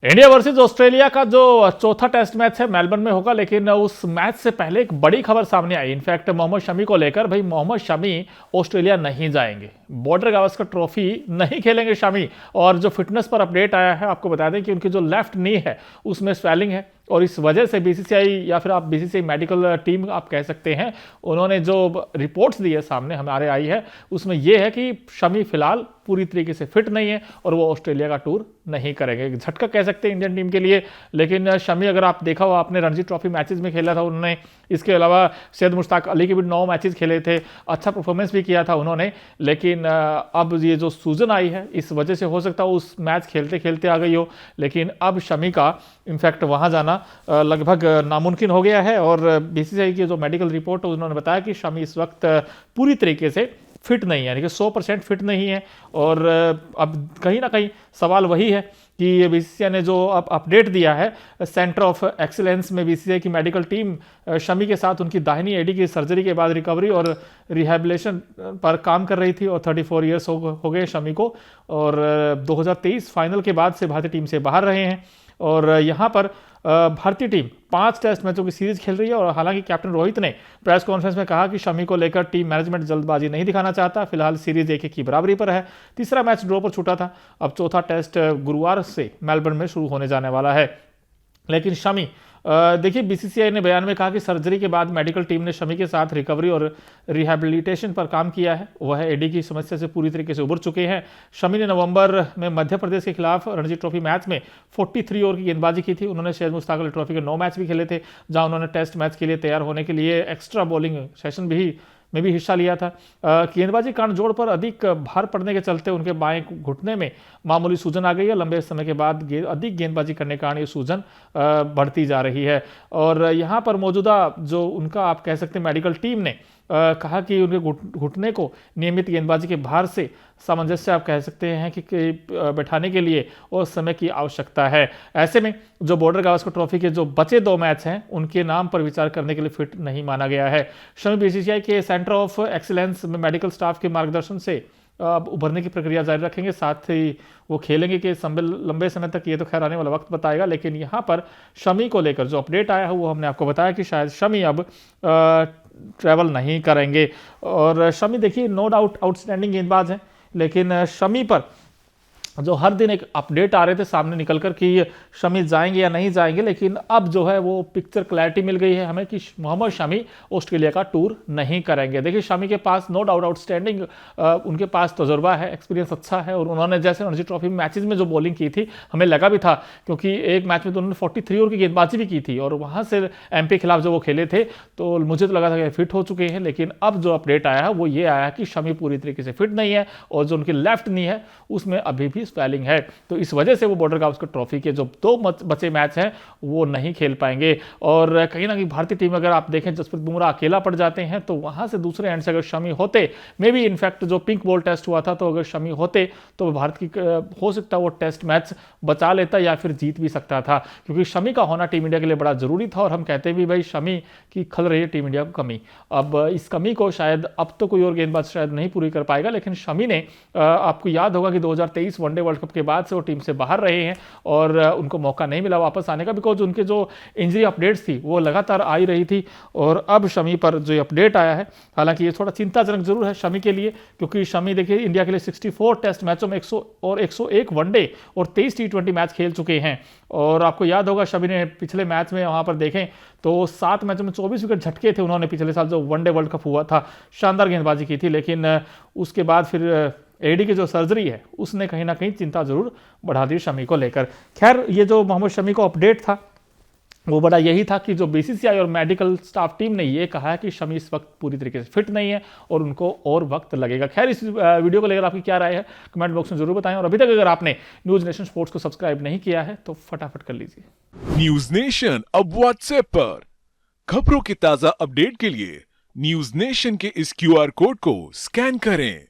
India versus Australia का जो चौथा टेस्ट मैच है मेलबर्न में होगा, लेकिन उस मैच से पहले एक बड़ी खबर सामने आई। इनफैक्ट मोहम्मद शमी को लेकर, भाई मोहम्मद शमी ऑस्ट्रेलिया नहीं जाएंगे, बॉर्डर गावस्कर ट्रॉफी नहीं खेलेंगे शमी। और जो फिटनेस पर अपडेट आया है, आपको बता दें कि उनकी जो लेफ्ट नी है उसमें स्वेलिंग है, और इस वजह से बीसीसीआई या फिर आप बीसीसीआई मेडिकल टीम आप कह सकते हैं, उन्होंने जो रिपोर्ट्स दी है सामने हमारे आई है, उसमें यह है कि शमी फिलहाल पूरी तरीके से फिट नहीं है और वो ऑस्ट्रेलिया का टूर नहीं करेंगे। एक झटका कह सकते हैं इंडियन टीम के लिए। लेकिन शमी, अगर आप देखा हो, आपने रणजी ट्रॉफी मैचेस में खेला था उन्होंने, इसके अलावा सैयद मुश्ताक अली के भी 9 मैचेस खेले थे, अच्छा परफॉर्मेंस भी किया था उन्होंने। लेकिन अब ये जो सूजन आई है, इस वजह से हो सकता है उस मैच खेलते खेलते आ गई हो। लेकिन अब शमी का इनफैक्ट वहां जाना लगभग नामुमकिन हो गया है। और बीसीसीआई की जो मेडिकल रिपोर्ट है, उन्होंने बताया कि शमी इस वक्त पूरी तरीके से फिट नहीं है, यानी कि 100% फिट नहीं है। और अब कहीं ना कहीं सवाल वही है कि बीसीसीआई ने जो अब अपडेट दिया है, सेंटर ऑफ एक्सीलेंस में बीसीसीआई की मेडिकल टीम शमी के साथ उनकी दाहिनी एडी की सर्जरी के बाद रिकवरी और रिहैबिलिटेशन पर काम कर रही थी। और 34 ईयर्स हो गए शमी को, और 2023 फाइनल के बाद से भारतीय टीम से बाहर रहे हैं। और यहाँ पर भारतीय टीम 5 टेस्ट मैचों की सीरीज खेल रही है। और हालांकि कैप्टन रोहित ने प्रेस कॉन्फ्रेंस में कहा कि शमी को लेकर टीम मैनेजमेंट जल्दबाजी नहीं दिखाना चाहता। फिलहाल सीरीज 1-1 की बराबरी पर है, तीसरा मैच ड्रॉ पर छूटा था। अब चौथा टेस्ट गुरुवार से मेलबर्न में शुरू होने जाने वाला है। लेकिन शमी, देखिए, बीसीसीआई ने बयान में कहा कि सर्जरी के बाद मेडिकल टीम ने शमी के साथ रिकवरी और रिहैबिलिटेशन पर काम किया है। वह एडी की समस्या से पूरी तरीके से उबर चुके हैं। शमी ने नवंबर में मध्य प्रदेश के खिलाफ रणजी ट्रॉफी मैच में 43 ओवर की गेंदबाजी की थी। उन्होंने सैयद मुश्ताक अली ट्रॉफी के 9 मैच भी खेले थे, जहां उन्होंने टेस्ट मैच के लिए तैयार होने के लिए एक्स्ट्रा बॉलिंग सेशन में भी हिस्सा लिया था। गेंदबाजी कांड जोड़ पर अधिक भार पड़ने के चलते उनके बाएं घुटने में मामूली सूजन आ गई है। लंबे समय के बाद अधिक गेंदबाजी करने के कारण ये सूजन बढ़ती जा रही है। और यहाँ पर मौजूदा जो उनका आप कह सकते हैं मेडिकल टीम ने कहा कि उनके घुटने को नियमित गेंदबाजी के भार से सामंजस्य आप कह सकते हैं कि बैठाने के लिए और समय की आवश्यकता है। ऐसे में जो बॉर्डर गावस्कर ट्रॉफी के जो बचे 2 मैच हैं, उनके नाम पर विचार करने के लिए फिट नहीं माना गया है। शमी बीसीसीआई के सेंटर ऑफ एक्सीलेंस में मेडिकल स्टाफ के मार्गदर्शन से उभरने की प्रक्रिया जारी रखेंगे। साथ ही वो खेलेंगे कि लंबे समय तक, ये तो खैर आने वाला वक्त बताएगा। लेकिन यहाँ पर शमी को लेकर जो अपडेट आया है, वो हमने आपको बताया कि शायद शमी अब ट्रैवल नहीं करेंगे। और शमी, देखिए, नो डाउट आउटस्टैंडिंग गेंदबाज हैं, लेकिन शमी पर जो हर दिन एक अपडेट आ रहे थे सामने निकलकर कि शमी जाएंगे या नहीं जाएंगे, लेकिन अब जो है वो पिक्चर क्लैरिटी मिल गई है हमें कि मोहम्मद शमी ऑस्ट्रेलिया का टूर नहीं करेंगे। देखिए, शमी के पास नो डाउट आउटस्टैंडिंग, उनके पास तजुर्बा है, एक्सपीरियंस अच्छा है। और उन्होंने जैसे रणजी ट्रॉफी मैचेस में जो बॉलिंग की थी, हमें लगा भी था, क्योंकि एक मैच में तो उन्होंने 43 ओवर की गेंदबाजी भी की थी, और वहाँ से एमपी के खिलाफ जो वो खेले थे, तो मुझे तो लगा था कि फिट हो चुके हैं। लेकिन अब जो अपडेट आया है वो ये आया कि शमी पूरी तरीके से फिट नहीं है, और जो उनकी लेफ्ट नी है उसमें अभी भी स्वेलिंग है। तो इस वजह से वो बॉर्डर गावस्कर ट्रॉफी के जो 2 बचे मैच हैं वो नहीं खेल पाएंगे। और कहीं ना कहीं भारतीय टीम, अगर आप देखें, जसप्रीत बुमराह अकेला पड़ जाते हैं, तो वहां से दूसरे एंड से अगर शमी होते, मे बी इनफैक्ट जो पिंक बॉल टेस्ट हुआ था, तो अगर शमी होते तो भारत की हो सकता है वो टेस्ट मैच बचा लेता या फिर जीत भी सकता था, क्योंकि शमी का होना टीम इंडिया के लिए बड़ा जरूरी था। और हम कहते भी भाई शमी की खल रही है टीम इंडिया को कमी। अब इस कमी को शायद अब तो कोई और गेंदबाज शायद नहीं पूरी कर पाएगा, लेकिन शमी ने, आपको याद होगा कि 2023 वनडे वर्ल्ड कप के बाद से वो टीम से बाहर रहे हैं, और उनको मौका नहीं मिला वापस आने का, बिकॉज उनके जो इंजरी अपडेट्स थी वो लगातार आई रही थी। और अब शमी पर जो अपडेट आया है, हालांकि ये थोड़ा चिंताजनक जरूर है शमी के लिए, क्योंकि शमी, देखिए, इंडिया के लिए 64 टेस्ट मैचों में 101 वनडे और 23 टी20 मैच खेल चुके हैं। और आपको याद होगा शमी ने पिछले मैच में, वहां पर देखें तो 7 मैचों में 24 विकेट झटके थे उन्होंने। पिछले साल जो वनडे वर्ल्ड कप हुआ था, शानदार गेंदबाजी की थी। लेकिन उसके बाद फिर एडी की जो सर्जरी है उसने कहीं ना कहीं चिंता जरूर बढ़ा दी शमी को लेकर। खैर, ये जो मोहम्मद शमी को अपडेट था वो बड़ा यही था कि जो बीसीसीआई और मेडिकल स्टाफ टीम ने ये कहा है कि शमी इस वक्त पूरी तरीके से फिट नहीं है और उनको और वक्त लगेगा। खैर, इस वीडियो को लेकर आपकी क्या राय है कमेंट बॉक्स में जरूर बताएं। और अभी तक अगर आपने न्यूज नेशन स्पोर्ट्स को सब्सक्राइब नहीं किया है तो फटाफट कर लीजिए। न्यूज नेशन अब व्हाट्सएप पर खबरों की ताजा अपडेट के लिए न्यूज नेशन के इस क्यूआर कोड को स्कैन करें।